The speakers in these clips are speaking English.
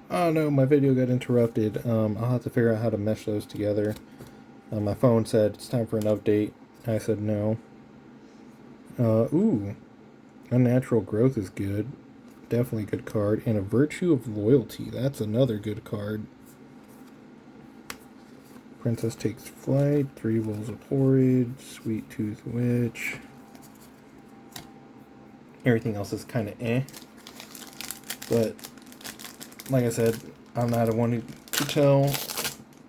Oh no, my video got interrupted. I'll have to figure out how to mesh those together. My phone said it's time for an update. I said no. Ooh, Unnatural Growth is good. Definitely a good card. And a Virtue of Loyalty. That's another good card. Princess Takes Flight. 3 Bowls of Porridge. Sweet Tooth Witch. Everything else is kind of eh. But, like I said, I'm not one to tell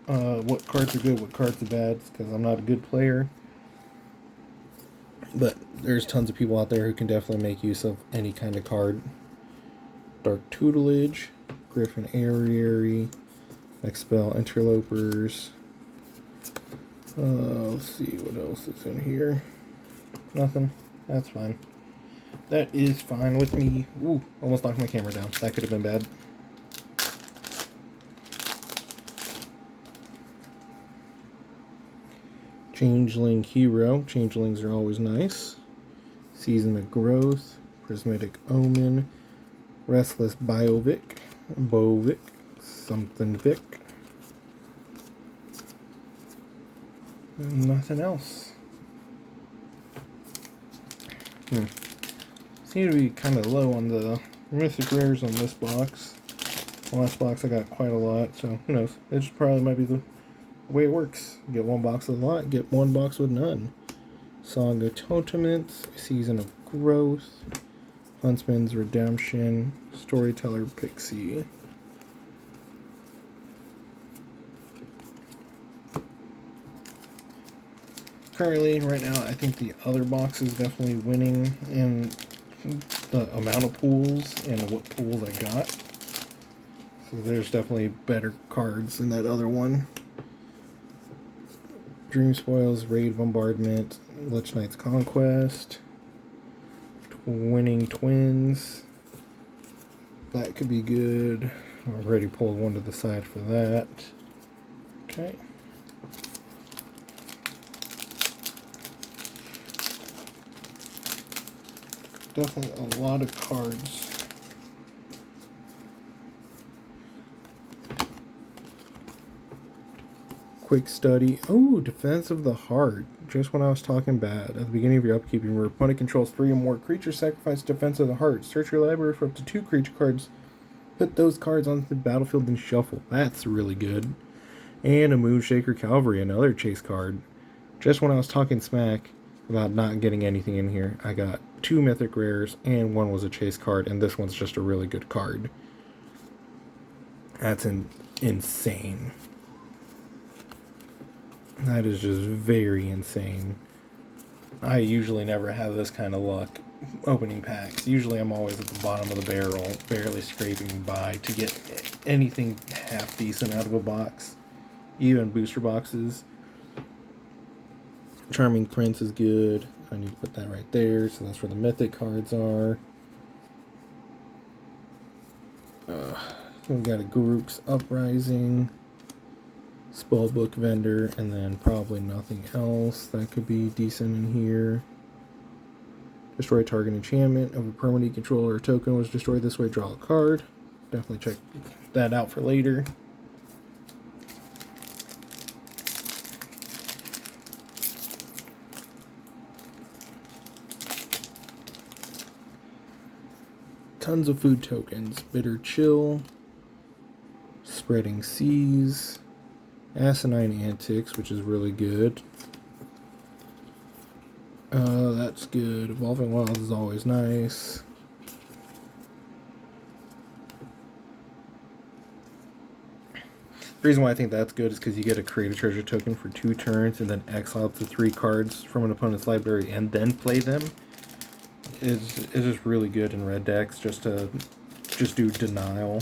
what cards are good, what cards are bad, because I'm not a good player. But there's tons of people out there who can definitely make use of any kind of card. Dark Tutelage, Griffin Aerie, Expel Interlopers. Let's see what else is in here. Nothing. That's fine. That is fine with me. Ooh, almost knocked my camera down. That could have been bad. Changeling Hero. Changelings are always nice. Season of Growth. Prismatic Omen. Restless Bovic. Something Vic. Nothing else. Seem to be kind of low on the mythic rares on this box. The last box I got quite a lot, so who knows. It just probably might be the way it works. Get one box with a lot, get one box with none. Song of Totements, Season of Growth, Huntsman's Redemption, Storyteller Pixie. Currently, right now, I think the other box is definitely winning in the amount of pools and what pools I got. So there's definitely better cards in that other one. Dream Spoils, Raid Bombardment, Lich Knight's Conquest, Winning Twins. That could be good. I've already pulled one to the side for that. Okay. Definitely a lot of cards. Quick study. Oh, Defense of the Heart. Just when I was talking bad. At the beginning of your upkeep, your opponent controls 3 or more creatures, sacrifice Defense of the Heart. Search your library for up to 2 creature cards. Put those cards onto the battlefield and shuffle. That's really good. And a Moonshaker Cavalry, another chase card. Just when I was talking smack about not getting anything in here, I got 2 mythic rares and 1 was a chase card, and this one's just a really good card. That's insane. That is just very insane. I usually never have this kind of luck opening packs. Usually I'm always at the bottom of the barrel, barely scraping by to get anything half decent out of a box. Even booster boxes. Charming Prince is good. I need to put that right there, so that's where the mythic cards are. We've got a Garruk's Uprising, Spellbook Vendor, and then probably nothing else that could be decent in here. Destroy target enchantment of a permanent controller or token was destroyed this way, draw a card. Definitely check that out for later. Tons of food tokens. Bitter Chill, Spreading Seas, Asinine Antics, which is really good. That's good. Evolving Wilds is always nice. The reason why I think that's good is because you get to create a treasure token for 2 turns and then exile up to 3 cards from an opponent's library and then play them. It's just really good in red decks just to do denial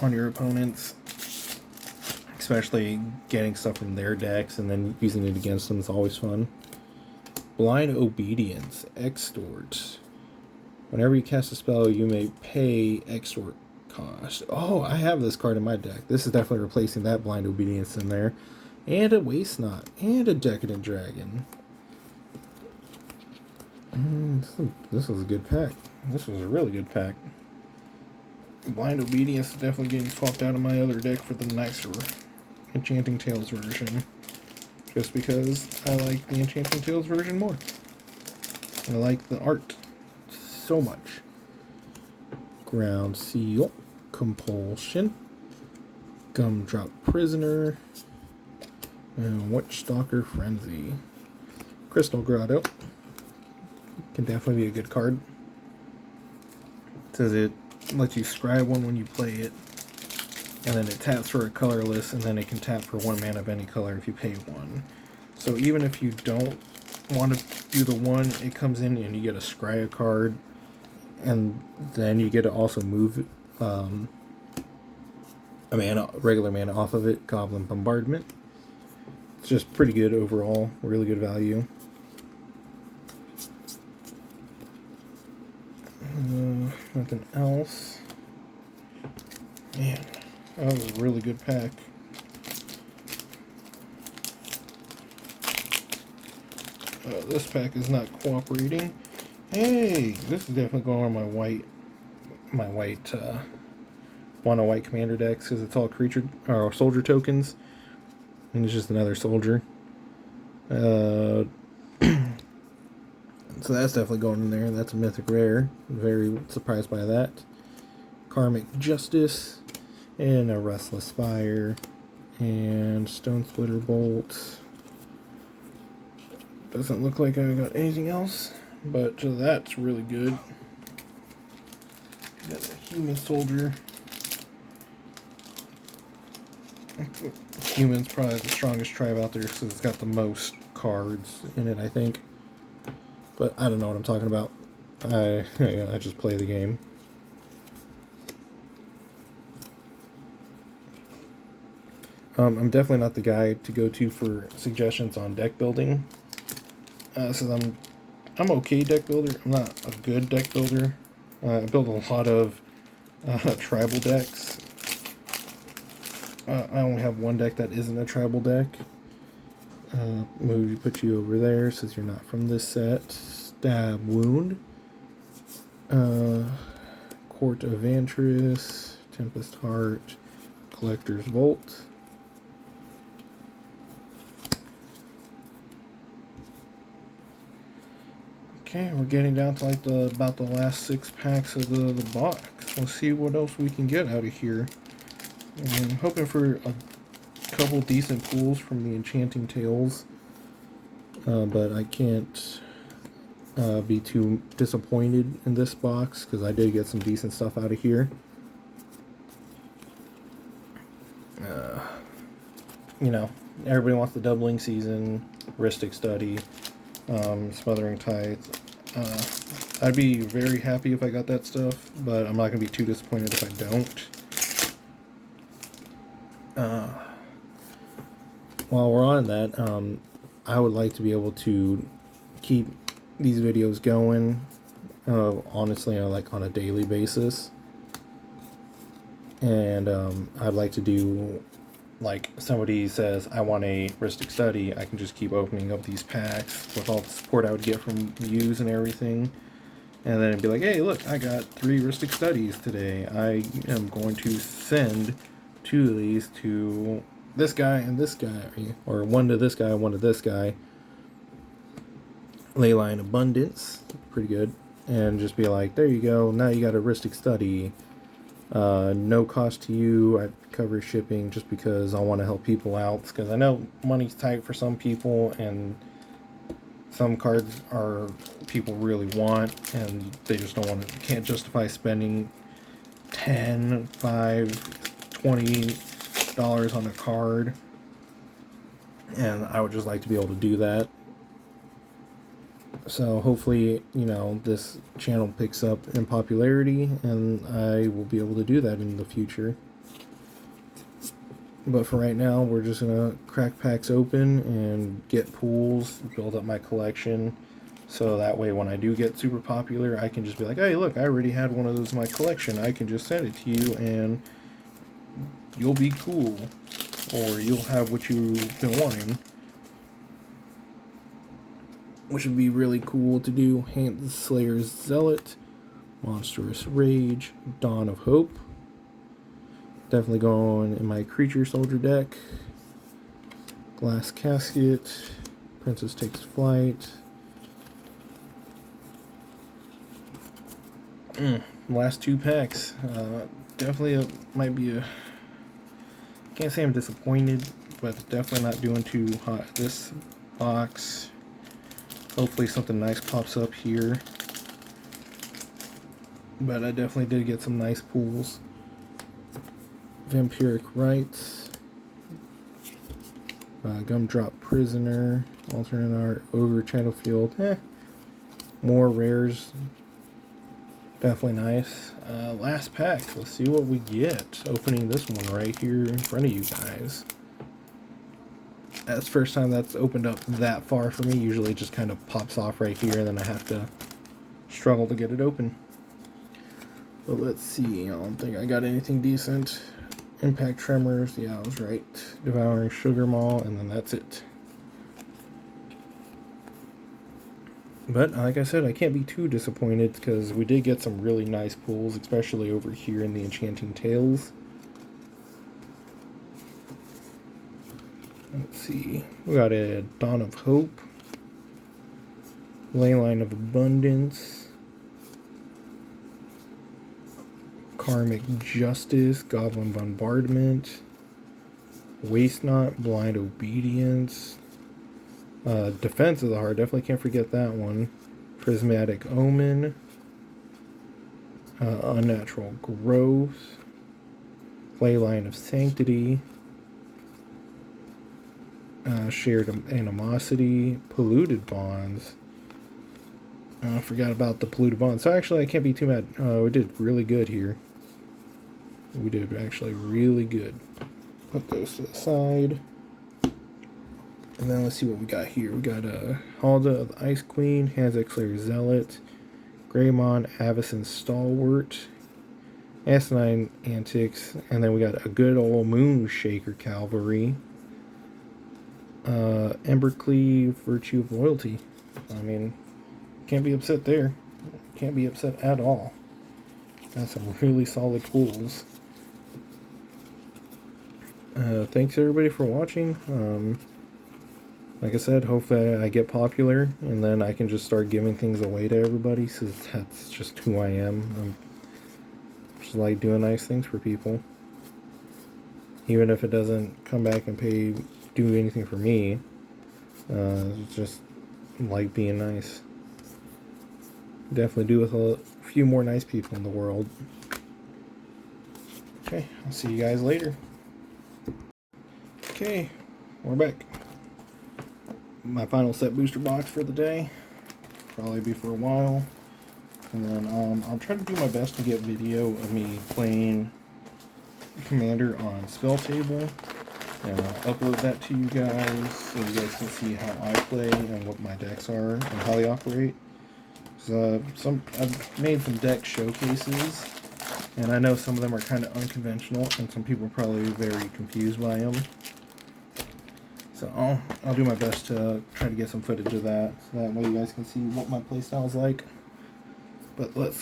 on your opponents. Especially getting stuff from their decks and then using it against them is always fun. Blind Obedience, Extort. Whenever you cast a spell, you may pay Extort cost. Oh, I have this card in my deck. This is definitely replacing that Blind Obedience in there. And a Waste Knot. And a Decadent Dragon. This was a good pack. This was a really good pack. Blind Obedience is definitely getting swapped out of my other deck for the nicer Enchanting Tales version. Just because I like the Enchanting Tales version more. I like the art so much. Ground Seal, Compulsion, Gumdrop Prisoner, and Witchstalker Frenzy. Crystal Grotto can definitely be a good card. It says it lets you scry one when you play it, and then it taps for a colorless, and then it can tap for 1 mana of any color if you pay 1. So even if you don't want to do the 1, it comes in and you get a scry card, and then you get to also move a regular mana off of it, Goblin Bombardment. It's just pretty good overall, really good value. Nothing else. Man, that was a really good pack. This pack is not cooperating. Hey, this is definitely going on my white mono white commander decks because it's all creature or soldier tokens, and it's just another soldier. So that's definitely going in there. That's a mythic rare. Very surprised by that. Karmic Justice, and a Restless Fire, and Stone Splitter Bolt. Doesn't look like I got anything else, but that's really good. Got a Human Soldier. Human's probably the strongest tribe out there because it's got the most cards in it, I think. But I don't know what I'm talking about. I just play the game. I'm definitely not the guy to go to for suggestions on deck building. So I'm okay deck builder. I'm not a good deck builder. I build a lot of tribal decks. I only have one deck that isn't a tribal deck. Put you over there since you're not from this set. Stab Wound. Court of Antris. Tempest Heart. Collector's Vault. Okay, we're getting down to like about the last 6 packs of the box. Let's see what else we can get out of here. I'm hoping for a couple decent pulls from the Enchanting Tales, but I can't be too disappointed in this box because I did get some decent stuff out of here. You know, everybody wants the doubling season, Ristic Study, Smothering Tides. I'd be very happy if I got that stuff, but I'm not going to be too disappointed if I don't. While we're on that, I would like to be able to keep these videos going, honestly, like on a daily basis. And I'd like to do, like, somebody says, I want a Ristic Study, I can just keep opening up these packs with all the support I would get from views and everything. And then it'd be like, hey, look, I got 3 Ristic Studies today. I am going to send 2 of these to this guy and this guy, or 1 to this guy, 1 to this guy. Leyline Abundance, pretty good. And just be like, there you go, now you got a Ristic Study. No cost to you. I cover shipping just because I want to help people out, because I know money's tight for some people and some cards are people really want and they just don't want to, can't justify spending $10, $5, $20 on a card, and I would just like to be able to do that. So hopefully, you know, this channel picks up in popularity and I will be able to do that in the future. But for right now, we're just going to crack packs open and get pools, build up my collection. So that way when I do get super popular, I can just be like, hey, look, I already had one of those in my collection. I can just send it to you and you'll be cool. Or you'll have what you've been wanting. Which would be really cool to do. Hand Slayer's Zealot, Monstrous Rage, Dawn of Hope, Definitely going in my creature soldier deck. Glass Casket. Princess Takes Flight. Last 2 packs. Definitely might be a... Can't say I'm disappointed, but definitely not doing too hot this box. Hopefully something nice pops up here. But I definitely did get some nice pulls. Vampiric Rites. Gumdrop Prisoner. Alternate Art. Ogre Chandlefield. More rares. Definitely nice. Last pack. Let's see what we get. Opening this one right here in front of you guys. That's the first time that's opened up that far for me. Usually it just kind of pops off right here and then I have to struggle to get it open. But let's see. I don't think I got anything decent. Impact Tremors. Yeah, I was right. Devouring Sugar Maw, and then that's it. But like I said, I can't be too disappointed because we did get some really nice pulls, especially over here in the Enchanting Tales. Let's see. We got a Dawn of Hope. Leyline of Abundance. Karmic Justice. Goblin Bombardment. Waste Not. Blind Obedience. Defense of the Heart. Definitely can't forget that one. Prismatic Omen. Unnatural Growth. Leyline of Sanctity. Shared Animosity. Polluted Bonds. I forgot about the Polluted Bonds. So actually I can't be too mad. We did really good here. We did actually really good. Put those to the side. And then let's see what we got here. We got Halda, the Ice Queen, Hanzak Slayer Zealot, Greymon, Avacyn Stalwart, Asinine Antics, and then we got a good old Moon Shaker Cavalry, Embercleave, Virtue of Loyalty. I mean, can't be upset there. Can't be upset at all. That's some really solid pulls. Thanks everybody for watching. Like I said, hopefully I get popular and then I can just start giving things away to everybody, so that's just who I am. I just like doing nice things for people. Even if it doesn't come back and do anything for me, just like being nice. Definitely do with a few more nice people in the world. Okay, I'll see you guys later. Okay, we're back. My final set booster box for the day. Probably be for a while. And then I'll try to do my best to get video of me playing Commander on Spell Table. And I'll upload that to you guys so you guys can see how I play and what my decks are and how they operate. So I've made some deck showcases, and I know some of them are kind of unconventional, and some people are probably very confused by them. So I'll do my best to try to get some footage of that, so that way you guys can see what my playstyle is like. But let's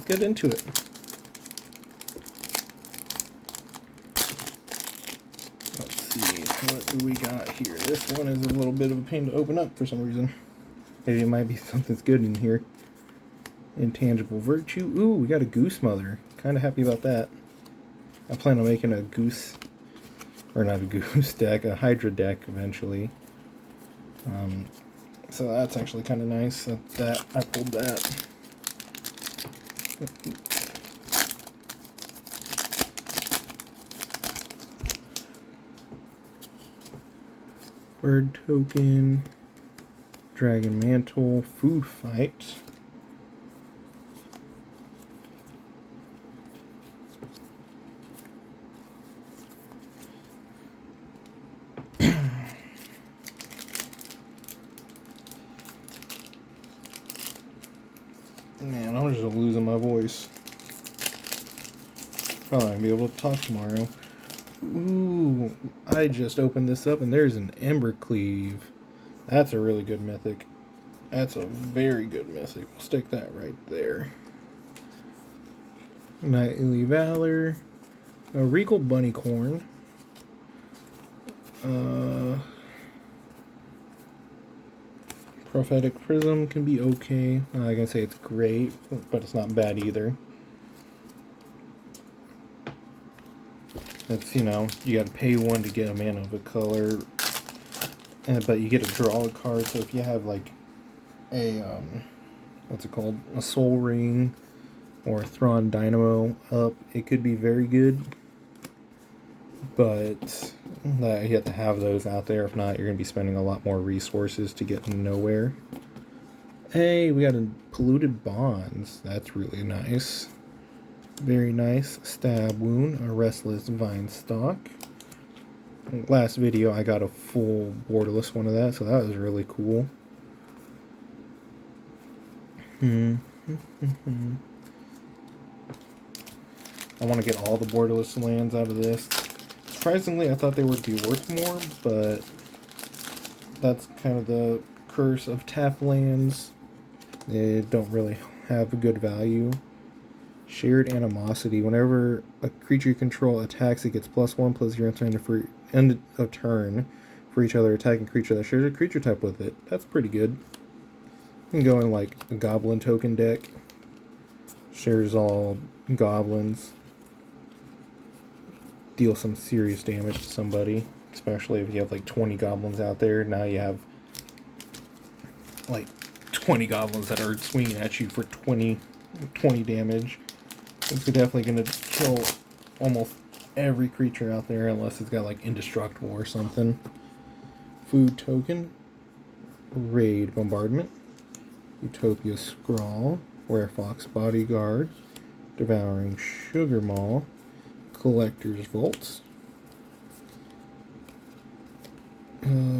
get into it. Let's see, what do we got here? This one is a little bit of a pain to open up for some reason. Maybe it might be something's good in here. Intangible Virtue. Ooh, we got a Goose Mother. Kind of happy about that. I plan on making a goose, or not a goose deck, a Hydra deck eventually. So that's actually kind of nice that I pulled that. Bird Token. Dragon Mantle, Food Fight. Man, I'm just losing my voice. Probably not gonna be able to talk tomorrow. Ooh, I just opened this up and there's an Embercleave. That's a really good mythic. That's a very good mythic. We'll stick that right there. Knightly Valor. A Regal Bunnycorn. Prophetic Prism can be okay. I'm not gonna say it's great, but it's not bad either. It's, you know, you gotta pay one to get a mana of a color, but you get to draw a card. So if you have like a what's it called, a Soul Ring or a Thrawn Dynamo up, it could be very good. But you have to have those out there. If not, you're going to be spending a lot more resources to get nowhere. Hey, we got a Polluted Bonds. That's really nice. Very nice. Stab Wound, a Restless Vine Stalk. Last video, I got a full borderless one of that, so that was really cool. I want to get all the borderless lands out of this. Surprisingly, I thought they would be worth more, but that's kind of the curse of tap lands. They don't really have a good value. Shared Animosity. Whenever a creature you control attacks, it gets +1/+0 for end of turn for each other attacking creature that shares a creature type with it. That's pretty good. You can go in like a Goblin token deck. Shares all goblins. Deal some serious damage to somebody, especially if you have like 20 goblins out there. Now you have like 20 goblins that are swinging at you for 20 damage. It's definitely going to kill almost every creature out there unless it's got like indestructible or something. Food token, Raid Bombardment, Utopia Scrawl, Werefox Bodyguard, Devouring Sugar Maw, Collector's Vaults,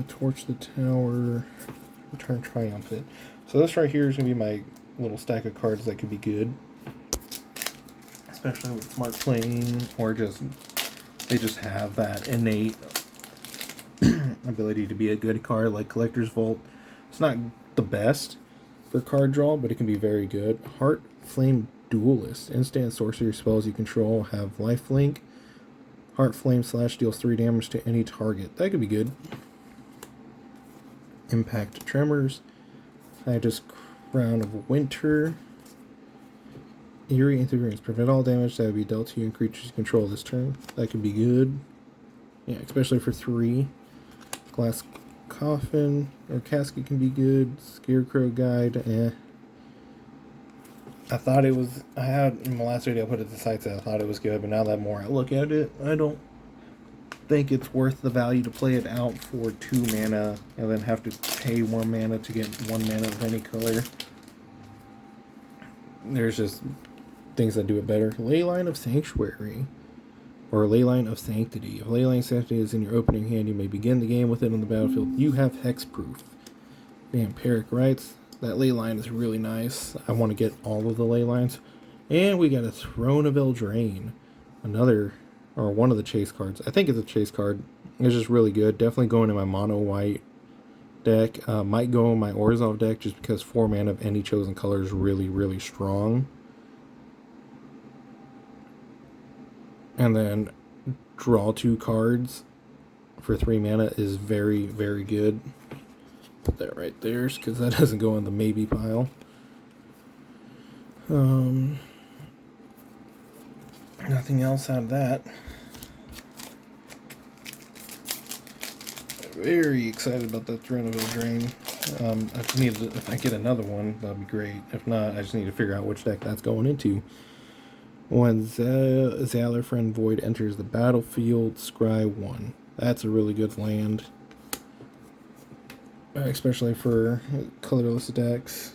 Torch the Tower, Return Triumphant. So this right here is going to be my little stack of cards that could be good, especially with smart playing, or just they just have that innate ability to be a good card. Like Collector's Vault, it's not the best for card draw, but it can be very good. Heart Flame Duelist. Instant sorcery spells you control have lifelink. Heart Flame / deals 3 damage to any target. That could be good. Impact Tremors. Just Crown of Winter. Eerie Interference. Prevent all damage that would be dealt to you and creatures you control this turn. That could be good. Yeah, especially for 3. Glass Coffin or Casket can be good. Scarecrow Guide. I thought it was, I had, in my last video I put it to sites that I thought it was good, but now that more I look at it, I don't think it's worth the value to play it out for 2 mana and then have to pay 1 mana to get 1 mana of any color. There's just things that do it better. Leyline of Sanctuary, or Leyline of Sanctity. If Leyline of Sanctity is in your opening hand, you may begin the game with it on the battlefield. You have hexproof. Vampiric Rites. That ley line is really nice. I want to get all of the ley lines. And we got a Throne of Eldrain. Another, or one of the chase cards. I think it's a chase card. It's just really good. Definitely going in my mono white deck. Might go in my Orzhov deck just because 4 mana of any chosen color is really, really strong. And then draw 2 cards for 3 mana is very, very good. Put that right there because that doesn't go in the maybe pile. Nothing else out of that. Very excited about that Throne of Eldrain. I just need to, if I get another one, that'd be great. If not, I just need to figure out which deck that's going into. When Zalafren Void enters the battlefield, scry 1. That's a really good land. Especially for colorless decks.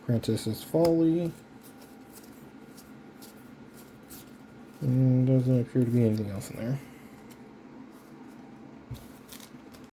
Apprentice's Folly. And doesn't appear to be anything else in there.